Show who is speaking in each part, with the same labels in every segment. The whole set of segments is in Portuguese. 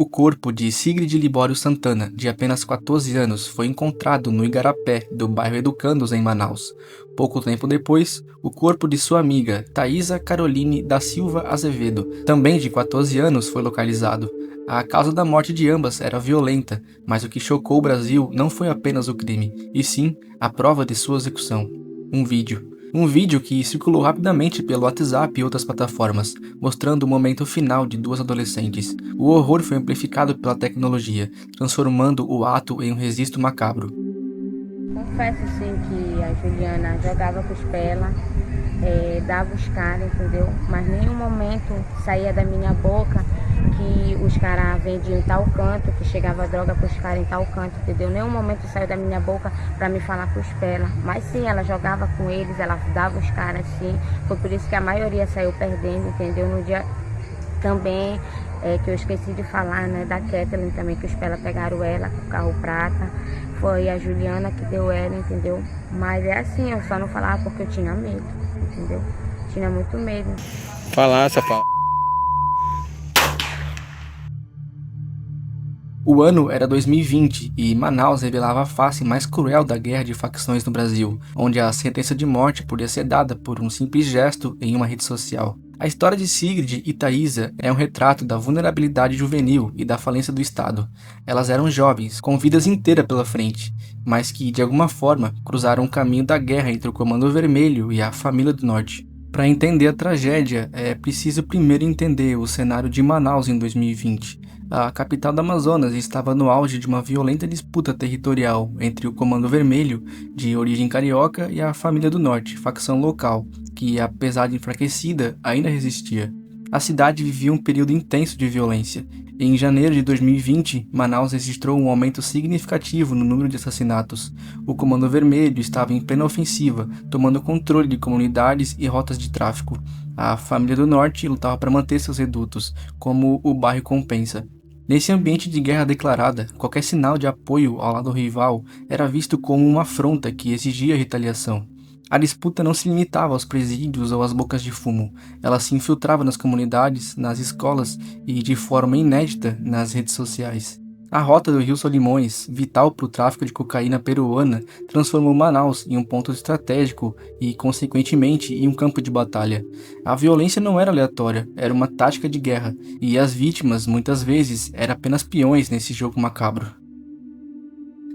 Speaker 1: O corpo de Sigrid Libório Santana, de apenas 14 anos, foi encontrado no Igarapé, do bairro Educandos, em Manaus. Pouco tempo depois, o corpo de sua amiga, Thaisa Caroline da Silva Azevedo, também de 14 anos, foi localizado. A causa da morte de ambas era violenta, mas o que chocou o Brasil não foi apenas o crime, e sim a prova de sua execução. Um vídeo. Um vídeo que circulou rapidamente pelo WhatsApp e outras plataformas, mostrando o momento final de duas adolescentes. O horror foi amplificado pela tecnologia, transformando o ato em um registro macabro.
Speaker 2: Confesso sim que a Juliana jogava costela, dava os caras, entendeu? Mas nenhum momento saía da minha boca que os caras vendiam em tal canto, que chegava droga para os caras em tal canto, entendeu? Nenhum momento saiu da minha boca para me falar costela. Mas sim, ela jogava com eles, ela dava os caras sim. Foi por isso que a maioria saiu perdendo, entendeu? No dia também, que eu esqueci de falar, né, da Kathleen também, que os Pela pegaram ela com o carro prata. Foi a Juliana que deu ela, entendeu? Mas é assim, eu só não falava porque eu tinha medo, entendeu? Tinha muito medo.
Speaker 3: Falar, safado.
Speaker 1: O ano era 2020 e Manaus revelava a face mais cruel da guerra de facções no Brasil, onde a sentença de morte podia ser dada por um simples gesto em uma rede social. A história de Sigrid e Thaisa é um retrato da vulnerabilidade juvenil e da falência do Estado. Elas eram jovens, com vidas inteiras pela frente, mas que, de alguma forma, cruzaram o caminho da guerra entre o Comando Vermelho e a Família do Norte. Para entender a tragédia, é preciso primeiro entender o cenário de Manaus em 2020. A capital do Amazonas estava no auge de uma violenta disputa territorial entre o Comando Vermelho, de origem carioca, e a Família do Norte, facção local, que, apesar de enfraquecida, ainda resistia. A cidade vivia um período intenso de violência. Em janeiro de 2020, Manaus registrou um aumento significativo no número de assassinatos. O Comando Vermelho estava em plena ofensiva, tomando controle de comunidades e rotas de tráfico. A Família do Norte lutava para manter seus redutos, como o bairro Compensa. Nesse ambiente de guerra declarada, qualquer sinal de apoio ao lado rival era visto como uma afronta que exigia retaliação. A disputa não se limitava aos presídios ou às bocas de fumo, ela se infiltrava nas comunidades, nas escolas e, de forma inédita, nas redes sociais. A rota do Rio Solimões, vital para o tráfico de cocaína peruana, transformou Manaus em um ponto estratégico e, consequentemente, em um campo de batalha. A violência não era aleatória, era uma tática de guerra, e as vítimas, muitas vezes, eram apenas peões nesse jogo macabro.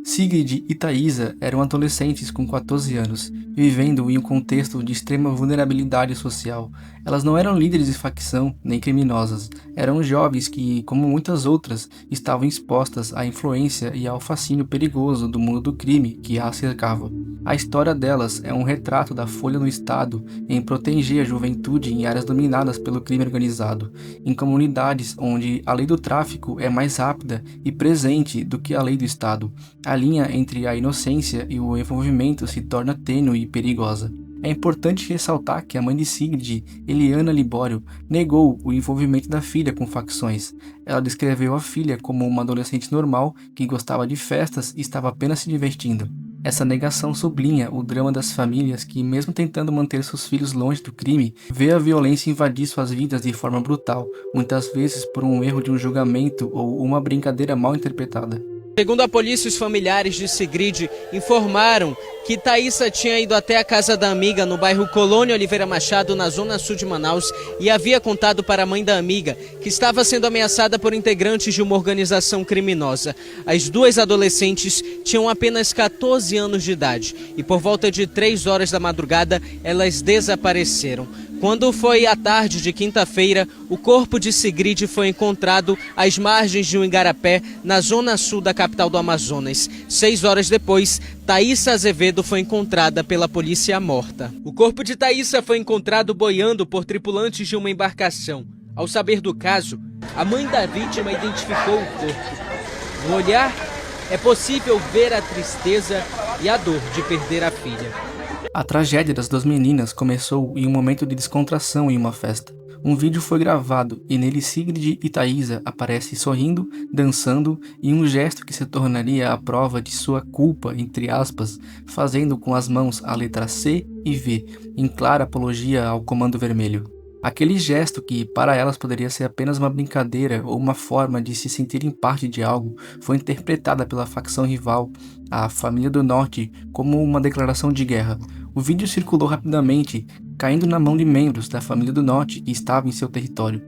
Speaker 1: Sigrid e Thaisa eram adolescentes com 14 anos, vivendo em um contexto de extrema vulnerabilidade social. Elas não eram líderes de facção nem criminosas, eram jovens que, como muitas outras, estavam expostas à influência e ao fascínio perigoso do mundo do crime que as cercava. A história delas é um retrato da folha no Estado em proteger a juventude em áreas dominadas pelo crime organizado, em comunidades onde a lei do tráfico é mais rápida e presente do que a lei do Estado. A linha entre a inocência e o envolvimento se torna tênue e perigosa. É importante ressaltar que a mãe de Sigrid, Eliana Libório, negou o envolvimento da filha com facções. Ela descreveu a filha como uma adolescente normal que gostava de festas e estava apenas se divertindo. Essa negação sublinha o drama das famílias que, mesmo tentando manter seus filhos longe do crime, vê a violência invadir suas vidas de forma brutal, muitas vezes por um erro de um julgamento ou uma brincadeira mal interpretada.
Speaker 3: Segundo a polícia, os familiares de Sigrid informaram que Thaisa tinha ido até a casa da amiga no bairro Colônia Oliveira Machado, na zona sul de Manaus, e havia contado para a mãe da amiga que estava sendo ameaçada por integrantes de uma organização criminosa. As duas adolescentes tinham apenas 14 anos de idade e por volta de 3 horas da madrugada elas desapareceram. Quando foi à tarde de quinta-feira, o corpo de Sigrid foi encontrado às margens de um igarapé, na zona sul da capital do Amazonas. 6 horas depois, Thaisa Azevedo foi encontrada pela polícia morta. O corpo de Thaisa foi encontrado boiando por tripulantes de uma embarcação. Ao saber do caso, a mãe da vítima identificou o corpo. No olhar, é possível ver a tristeza e a dor de perder a filha.
Speaker 1: A tragédia das duas meninas começou em um momento de descontração em uma festa. Um vídeo foi gravado e nele Sigrid e Thaisa aparecem sorrindo, dançando e um gesto que se tornaria a prova de sua culpa, entre aspas, fazendo com as mãos a letra C e V, em clara apologia ao Comando Vermelho. Aquele gesto que para elas poderia ser apenas uma brincadeira ou uma forma de se sentirem parte de algo, foi interpretada pela facção rival, a Família do Norte, como uma declaração de guerra. O vídeo circulou rapidamente, caindo na mão de membros da Família do Norte que estavam em seu território.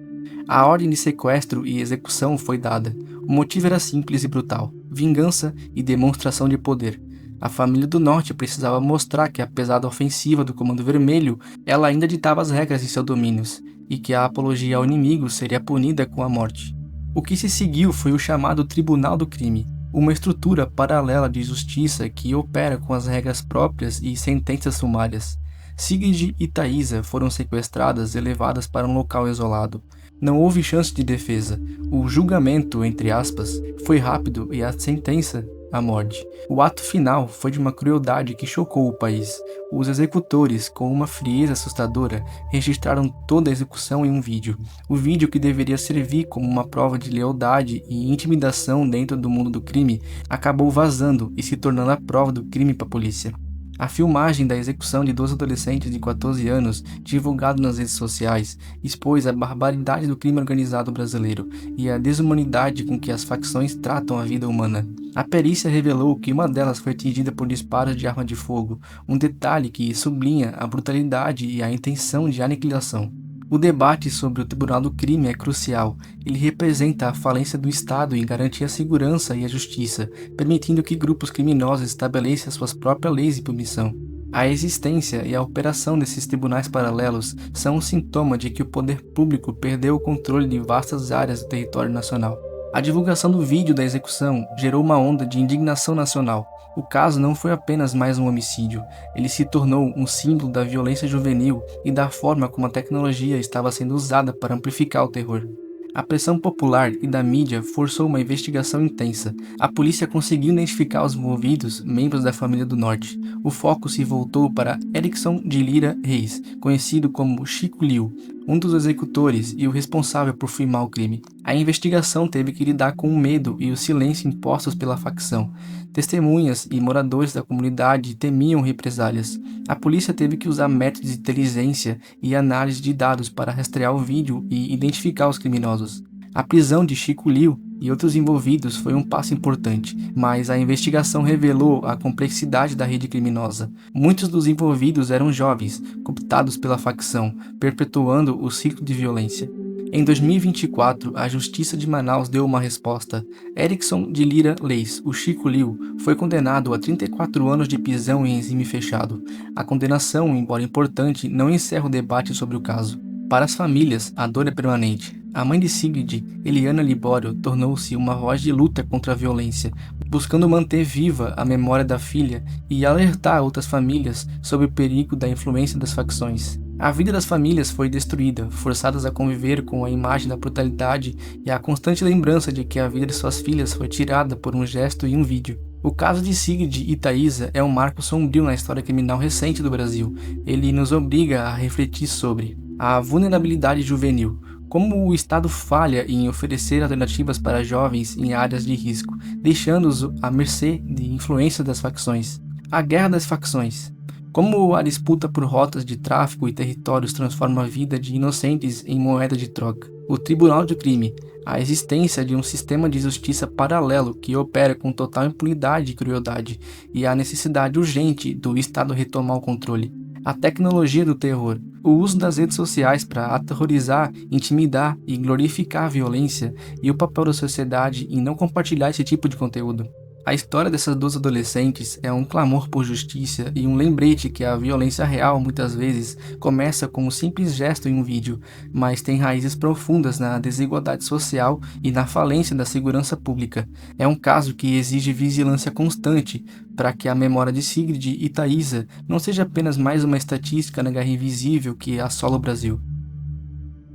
Speaker 1: A ordem de sequestro e execução foi dada. O motivo era simples e brutal: vingança e demonstração de poder. A Família do Norte precisava mostrar que, apesar da ofensiva do Comando Vermelho, ela ainda ditava as regras em seus domínios, e que a apologia ao inimigo seria punida com a morte. O que se seguiu foi o chamado Tribunal do Crime, uma estrutura paralela de justiça que opera com as regras próprias e sentenças sumárias. Sigrid e Thaisa foram sequestradas e levadas para um local isolado. Não houve chance de defesa. O julgamento, entre aspas, foi rápido e a sentença, a morte. O ato final foi de uma crueldade que chocou o país. Os executores, com uma frieza assustadora, registraram toda a execução em um vídeo. O vídeo, que deveria servir como uma prova de lealdade e intimidação dentro do mundo do crime, acabou vazando e se tornando a prova do crime para a polícia. A filmagem da execução de 2 adolescentes de 14 anos, divulgado nas redes sociais, expôs a barbaridade do crime organizado brasileiro e a desumanidade com que as facções tratam a vida humana. A perícia revelou que uma delas foi atingida por disparos de arma de fogo, um detalhe que sublinha a brutalidade e a intenção de aniquilação. O debate sobre o Tribunal do Crime é crucial. Ele representa a falência do Estado em garantir a segurança e a justiça, permitindo que grupos criminosos estabeleçam suas próprias leis de punição. A existência e a operação desses tribunais paralelos são um sintoma de que o poder público perdeu o controle de vastas áreas do território nacional. A divulgação do vídeo da execução gerou uma onda de indignação nacional. O caso não foi apenas mais um homicídio, ele se tornou um símbolo da violência juvenil e da forma como a tecnologia estava sendo usada para amplificar o terror. A pressão popular e da mídia forçou uma investigação intensa. A polícia conseguiu identificar os envolvidos, membros da Família do Norte. O foco se voltou para Erickson de Lira Reis, conhecido como Chico Liu, um dos executores e o responsável por filmar o crime. A investigação teve que lidar com o medo e o silêncio impostos pela facção. Testemunhas e moradores da comunidade temiam represálias. A polícia teve que usar métodos de inteligência e análise de dados para rastrear o vídeo e identificar os criminosos. A prisão de Chico Liu e outros envolvidos foi um passo importante, mas a investigação revelou a complexidade da rede criminosa. Muitos dos envolvidos eram jovens, cooptados pela facção, perpetuando o ciclo de violência. Em 2024, a Justiça de Manaus deu uma resposta. Erickson de Lira Reis, o Chico Liu, foi condenado a 34 anos de prisão em regime fechado. A condenação, embora importante, não encerra o debate sobre o caso. Para as famílias, a dor é permanente. A mãe de Sigrid, Eliana Libório, tornou-se uma voz de luta contra a violência, buscando manter viva a memória da filha e alertar outras famílias sobre o perigo da influência das facções. A vida das famílias foi destruída, forçadas a conviver com a imagem da brutalidade e a constante lembrança de que a vida de suas filhas foi tirada por um gesto e um vídeo. O caso de Sigrid e Thaisa é um marco sombrio na história criminal recente do Brasil. Ele nos obriga a refletir sobre a vulnerabilidade juvenil, como o Estado falha em oferecer alternativas para jovens em áreas de risco, deixando-os à mercê de influência das facções. A guerra das facções. Como a disputa por rotas de tráfico e territórios transforma a vida de inocentes em moeda de troca. O Tribunal do Crime. A existência de um sistema de justiça paralelo que opera com total impunidade e crueldade, e a necessidade urgente do Estado retomar o controle. A tecnologia do terror. O uso das redes sociais para aterrorizar, intimidar e glorificar a violência, e o papel da sociedade em não compartilhar esse tipo de conteúdo. A história dessas 2 adolescentes é um clamor por justiça e um lembrete que a violência real muitas vezes começa com um simples gesto em um vídeo, mas tem raízes profundas na desigualdade social e na falência da segurança pública. É um caso que exige vigilância constante para que a memória de Sigrid e Thaisa não seja apenas mais uma estatística na guerra invisível que assola o Brasil.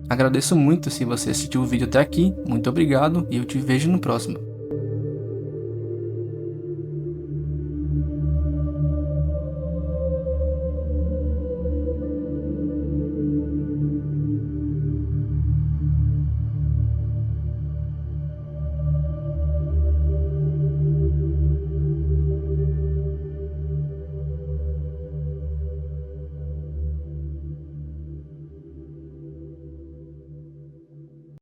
Speaker 1: Agradeço muito se você assistiu o vídeo até aqui, muito obrigado e eu te vejo no próximo.